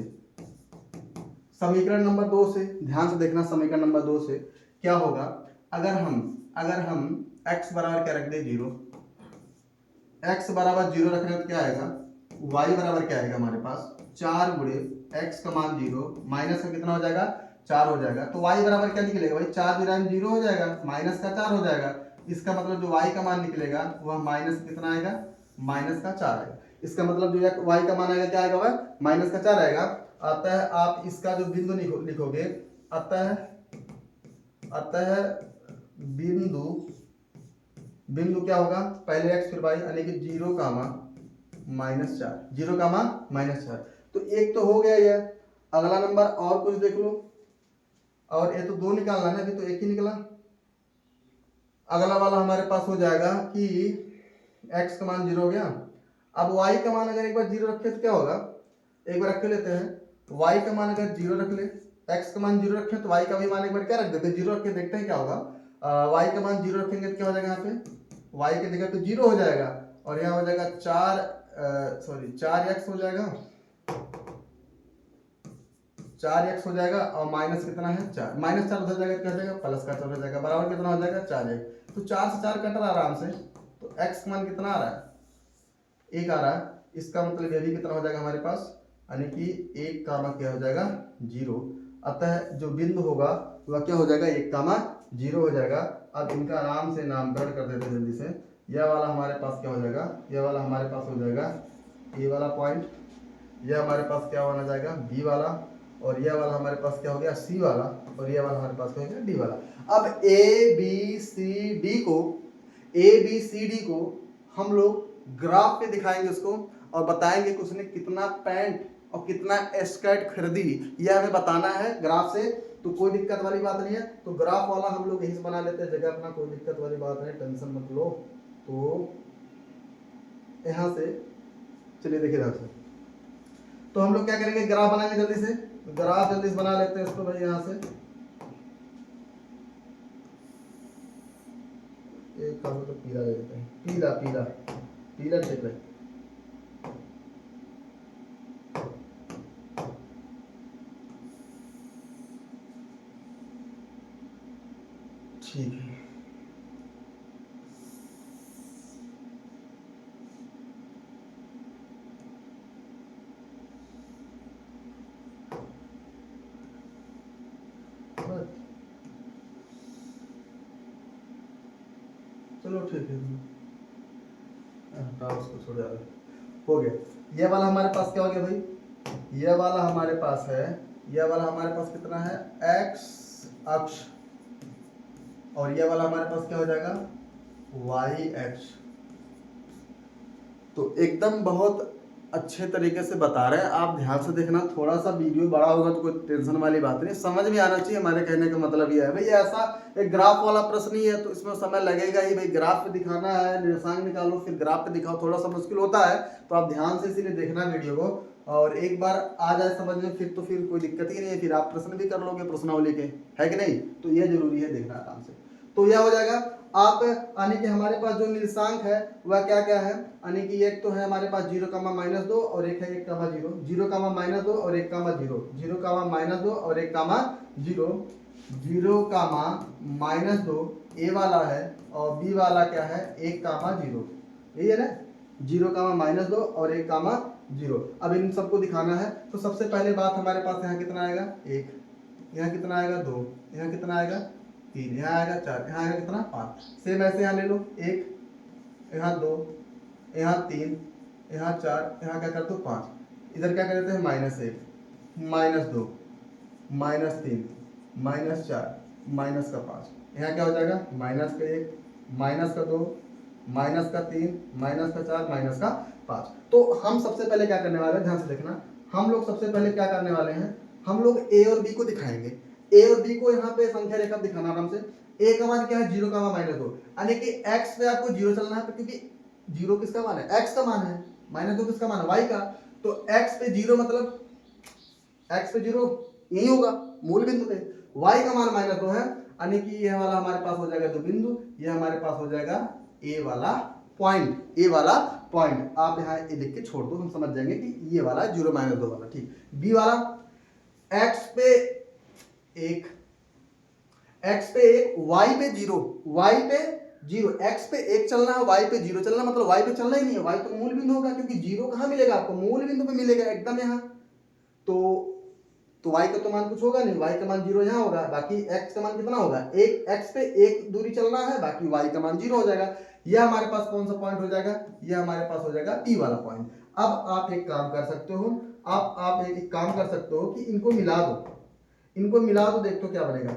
समीकरण नंबर 2 से ध्यान से देखना, समीकरण नंबर 2 से क्या होगा, अगर हम x बराबर क्या रख दे 0, x बराबर 0 रख रहे हो तो क्या आएगा, y बराबर क्या आएगा हमारे पास 4 गुणे x का मान 0 माइनस का कितना हो जाएगा 4 हो जाएगा। तो y बराबर क्या निकलेगा भाई, 4 विराम 0 हो जाएगा, माइनस का 4 हो जाएगा। इसका मतलब जो y का मान निकलेगा वह माइनस कितना आएगा, माइनस का 4 आएगा। इसका मतलब जो y का मान आएगा क्या आएगा, वह माइनस का 4 आएगा। अतः आप इसका जो बिंदु लिखोगे, अतः बिंदु क्या होगा, पहले x फिर y, यानी कि 0 कामा माइनस 4, 0 कामा माइनस 4। तो एक तो हो गया ये। अगला नंबर और कुछ देख लो, और ये तो 2 निकालना है, अभी तो एक ही निकला। अगला वाला हमारे पास हो जाएगा कि x का मान 0 हो गया। अब y का मान अगर एक बार 0 रखे तो क्या होगा, एक बार रख लेते हैं, y का मान अगर 0 रख ले, x का मान 0 रखे तो y का भी मान एक बार क्या रख देते हैं 0 रख के देखते हैं क्या होगा। y का मान 0 रखेंगे तो क्या हो जाएगा, यहाँ पे y की जगह पे 0 हो जाएगा, और यहाँ हो जाएगा 4x हो जाएगा, 4x हो जाएगा, और माइनस कितना है 4, माइनस 4 उधर जाएगा क्या हो जाएगा, प्लस का 4 हो जाएगा, बराबर कितना हो जाएगा 4x। तो 4 से 4 कट रहा है आराम से, तो x का मान कितना आ रहा है 1 आ रहा है। इसका मतलब ये भी कितना हो जाएगा हमारे पास, यानी कि 1 कामा क्या हो जाएगा 0। अतः जो बिंदु होगा वह क्या हो जाएगा 1,0 हो जाएगा। अब इनका आराम से नामकरण कर देते हैं जल्दी से। यह वाला हमारे पास क्या हो जाएगा, यह वाला हमारे पास हो जाएगा ए वाला पॉइंट, यह हमारे पास क्या होना जाएगा बी वाला, और यह वाला हमारे पास क्या हो गया सी वाला, और यह वाला हमारे पास क्या हो गया डी वाला। अब ए बी सी डी को हम लोग ग्राफ पे दिखाएंगे उसको, और बताएंगे कि उसने कितना पैंट और कितना स्कर्ट खरीदी, यह हमें बताना है ग्राफ से। तो कोई दिक्कत वाली बात नहीं है, तो ग्राफ वाला हम लोग यहीं से बना लेते हैं जगह अपना, कोई दिक्कत वाली बात नहीं, टेंशन मत लो। तो यहाँ से चलिए देखिए इधर से, तो हम लोग क्या करेंगे ग्राफ बनाएंगे जल्दी से, ग्राफ जल्दी से बना लेते हैं इसको भाई। यहाँ से एक काम तो पीला ले लेते हैं, पीला पीला पीला ठीक है। ठीक है, चलो ठीक है, उसको छोड़ दे, हो गया। ये वाला हमारे पास क्या हो गया भाई, ये वाला हमारे पास है, ये वाला हमारे पास कितना है x अक्ष, और ये वाला हमारे पास क्या हो जाएगा y अक्ष। तो एकदम बहुत अच्छे तरीके से बता रहे हैं, आप ध्यान से देखना। थोड़ा सा वीडियो बड़ा होगा तो कोई टेंशन वाली बात नहीं, समझ में आना चाहिए। हमारे कहने का मतलब यह है भाई, ऐसा एक ग्राफ वाला प्रश्न ही है तो इसमें समय लगेगा ही भाई। ग्राफ पे दिखाना है, निर्देशांक निकालो फिर ग्राफ पे दिखाओ, थोड़ा सा मुश्किल होता है, तो आप ध्यान से इसीलिए देखना वीडियो को। और एक बार आ जाए समझ में फिर तो फिर कोई दिक्कत ही नहीं है, फिर आप प्रश्न भी कर लोगे प्रश्नावली के, है कि नहीं। तो यह जरूरी है देखना आराम से। तो यह हो जाएगा आप यानी कि हमारे पास जो निर्देशांक है वह क्या क्या है, यानी कि एक तो है हमारे पास 0,-2 और एक है 1,0, 0,-2 और 1,0, 0,-2 और 1,0, 0,-2 ए वाला है और बी वाला क्या है 1,0, यही है ना, 0,-2 और 1,0। अब इन सबको दिखाना है, तो सबसे पहले बात हमारे पास यहाँ कितना आएगा 1, यहाँ कितना आएगा 2, यहाँ कितना आएगा 3, यहाँ आएगा 4, यहाँ आएगा कितना 5। सेम ऐसे यहाँ ले लो 1, यहाँ 2, यहाँ 3, यहाँ 4, यहाँ क्या करते हो 5। इधर क्या कर देते हैं -1, -2, -3, -4, -5। यहाँ क्या हो जाएगा -1, -2, -3, -4, -5। तो हम सबसे पहले क्या करने वाले हैं, ध्यान से देखना। हम लोग सबसे पहले क्या करने वाले हैं, हम लोग ए और बी को दिखाएंगे। ए और बी को यहाँ पे संख्या रेखा दिखाना आराम से। ए का मान क्या है 0,-2, यानी कि x पे आपको 0 चलना है, क्योंकि 0 किसका मान है x का मान है, -2 किसका मान है y का। तो x पे 0 मतलब x पे 0 यही होगा मूल बिंदु पे, y का मान -2 है, यानी कि ये वाला हमारे पास हो जाएगा जो बिंदु, ये हमारे पास हो जाएगा ए वाला पॉइंट, ए वाला पॉइंट। आप यहाँ ए लिख के छोड़ दो, हम समझ जाएंगे कि ये वाला 0-2 वाला, ठीक। बी वाला x पे 1, x पे 1, y पे 0, y पे 0, x पे 1 चलना है, y पे 0 चलना, मतलब y पे चलना ही नहीं है, y तो मूल बिंदु होगा, क्योंकि 0 कहाँ मिलेगा आपको, मूल बिंदु पे मिलेगा एकदम यहाँ। तो y का तो मान कुछ होगा नहीं, y का मान 0 यहाँ होगा, बाकी x का मान कितना होगा 1, x पे 1 दूरी चलना है, बाकी y का मान 0 हो जाएगा। यह हमारे पास कौन सा पॉइंट हो जाएगा, यह हमारे पास हो जाएगा P वाला पॉइंट। अब आप एक काम कर सकते हो, आप एक काम कर सकते हो कि इनको मिला दो, इनको मिला दो, देख तो क्या बनेगा।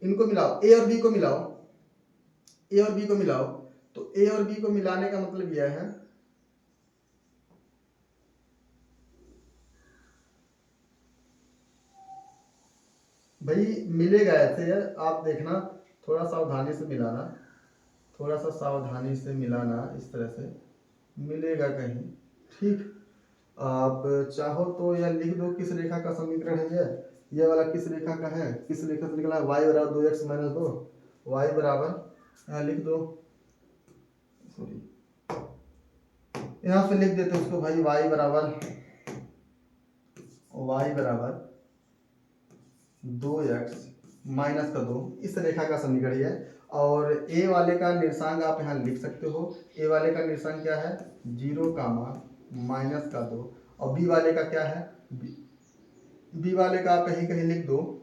इनको मिलाओ, ए और बी को मिलाओ, ए और बी को मिलाओ। तो ए और बी को मिलाने का मतलब यह है, भाई मिलेगा ऐसे है, आप देखना थोड़ा सावधानी से मिलाना, थोड़ा सा सावधानी से मिलाना, इस तरह से मिलेगा कहीं, ठीक। आप चाहो तो यह लिख दो किस रेखा का समीकरण है, ये वाला किस रेखा का है, किस रेखा से निकला है, y बराबर 2x - 2, y बराबर यहाँ लिख दो, सॉरी यहाँ पे लिख देते उसको भाई, y बराबर 2x - 2, इस रेखा का समीकरण है। और ए वाले का निर्देशांक आप यहाँ लिख सकते हो, ए वाले का निर्देशांक क्या है 0, -2, और बी वाले का क्या है, बी वाले का आप कहीं कहीं लिख दो,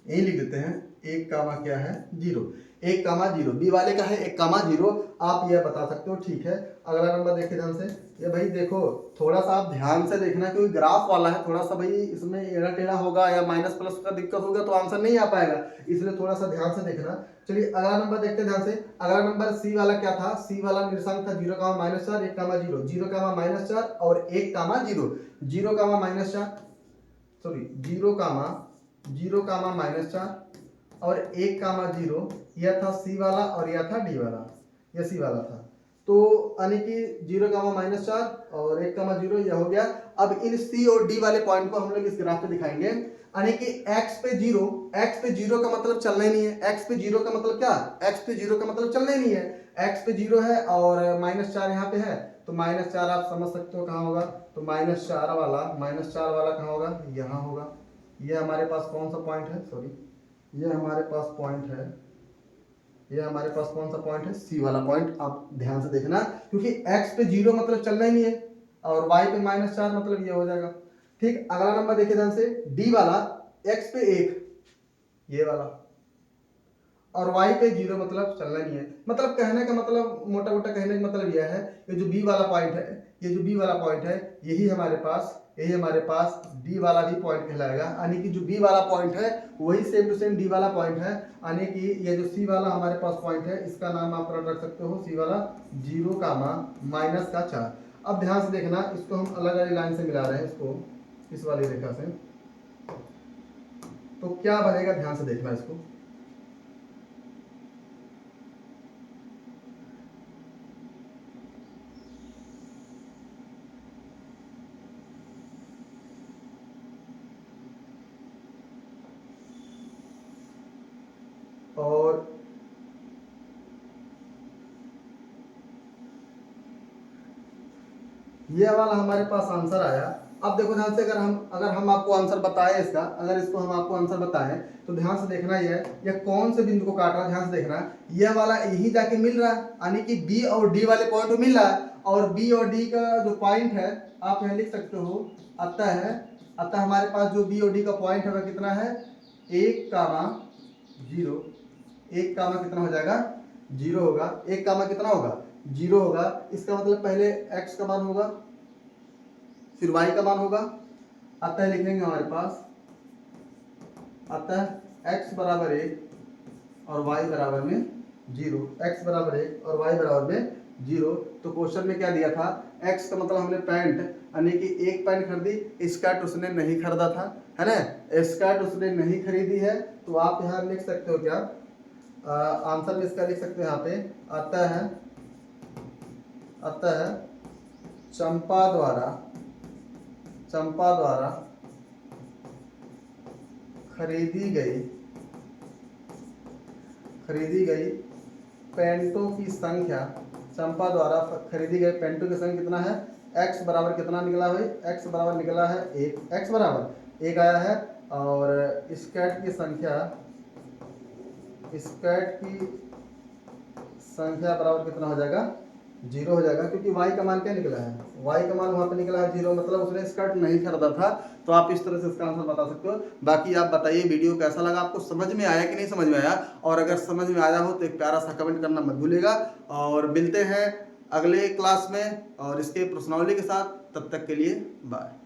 यही लिख देते हैं 1 कामा क्या है 0, 1 कामा 0, बी वाले का है 1 कामा 0। आप यह बता सकते हो, ठीक है। अगला नंबर देखिए ध्यान से, ये भाई देखो थोड़ा सा आप ध्यान से देखना, क्योंकि ग्राफ वाला है, थोड़ा सा भाई इसमें एड़ा टेढ़ा होगा या माइनस प्लस का दिक्कत होगा तो आंसर नहीं आ पाएगा, इसलिए थोड़ा सा ध्यान से देखना। चलिए अगला नंबर देखते हैं ध्यान से। अगला नंबर सी वाला क्या था, सी वाला निर्देशांक था 0 कामा -4, 1 कामा 0, 0 कामा -4 और 1 कामा 0, 0 कामा -4 सॉरी 0 कामा -4 और 1 कामा 0, यह था सी वाला और यह था डी वाला, यह सी वाला था। तो यानी कि 0 कामा -4 और 1 कामा 0 यह हो गया। अब इन सी और डी वाले पॉइंट को हम लोग इस ग्राफ पे दिखाएंगे, यानी कि x पे 0 का मतलब चलना ही नहीं है। x पे 0 का मतलब क्या, x पे 0 का मतलब चलना ही नहीं है। x पे 0 है और -4 यहाँ पे है, तो -4 आप समझ सकते हो कहाँ होगा, तो -4 वाला कहाँ होगा, यहाँ होगा। ये हमारे पास कौन सा पॉइंट है, सॉरी ये हमारे पास पॉइंट है, ये हमारे पास कौन सा पॉइंट है, सी वाला पॉइंट। आप ध्यान से देखना, क्योंकि x पे 0 मतलब चलना ही नहीं है और y पे -4 मतलब ये हो जाएगा। ठीक, अगला नंबर देखिए ध्यान से, डी वाला x पे 1 ये वाला और y पे 0 मतलब चलना नहीं है। मतलब कहने का मतलब, मोटा मोटा कहने का मतलब यह है, ये जो b वाला पॉइंट है, ये जो b वाला पॉइंट है, यही हमारे पास d वाला भी पॉइंट कहलाएगा। यानी कि जो b वाला पॉइंट है वही सेम टू सेम d वाला पॉइंट है। यानी कि ये जो c वाला हमारे पास पॉइंट है, इसका नाम आप रख सकते हो c वाला 0 कामा -4। अब ध्यान से देखना, इसको हम अलग अलग लाइन से मिला रहे हैं, इसको इस वाली रेखा से, तो क्या बनेगा ध्यान से देखना इसको। और ये वाला हमारे पास आंसर आया। अब देखो ध्यान से, अगर हम आपको आंसर बताएं इसका, अगर इसको हम आपको आंसर बताएं तो ध्यान से देखना, ये कौन से बिंदु को काट रहा है, ध्यान से देखना। यह वाला यही जाके मिल रहा है, यानी कि बी और डी वाले पॉइंट में मिल रहा है, और बी और डी का जो पॉइंट है आप यहाँ लिख सकते हो, अतः हमारे पास जो बी और डी का पॉइंट है वह कितना है, 1 कामा 0। 1 कामा कितना हो जाएगा, 0 होगा। 1 कामा कितना होगा, 0 होगा। इसका मतलब पहले x का मान होगा, फिर y का मान होगा। अतः लिखेंगे हमारे पास, अतः x बराबर 1 और y बराबर में 0, x बराबर 1 और y बराबर में 0। तो क्वेश्चन में क्या दिया था, x का मतलब हमने पैंट, यानी कि एक पैंट खरीदी, स्कर्ट उसने नहीं खरीदा था, है ना, स्कर्ट उसने नहीं खरीदी है। तो आप यहाँ लिख सकते हो क्या, आंसर में इसका लिख सकते हो यहाँ पे, अतः चंपा द्वारा खरीदी गई पेंटों की संख्या, चंपा द्वारा खरीदी गई पेंटों की संख्या कितना है, x बराबर कितना निकला भाई, x बराबर निकला है 1, x बराबर 1 आया है। और स्कर्ट की संख्या बराबर कितना हो जाएगा, 0 हो जाएगा, क्योंकि y का मान क्या निकला है, y का मान वहां पे निकला है 0, मतलब उसने स्कर्ट नहीं खरीदा था। तो आप इस तरह से इसका आंसर बता सकते हो। बाकी आप बताइए वीडियो कैसा लगा, आपको समझ में आया कि नहीं समझ में आया, और अगर समझ में आया हो तो एक प्यारा सा कमेंट करना मत भूलिएगा। और मिलते हैं अगले क्लास में और इसके प्रश्नावली के साथ, तब तक के लिए बाय।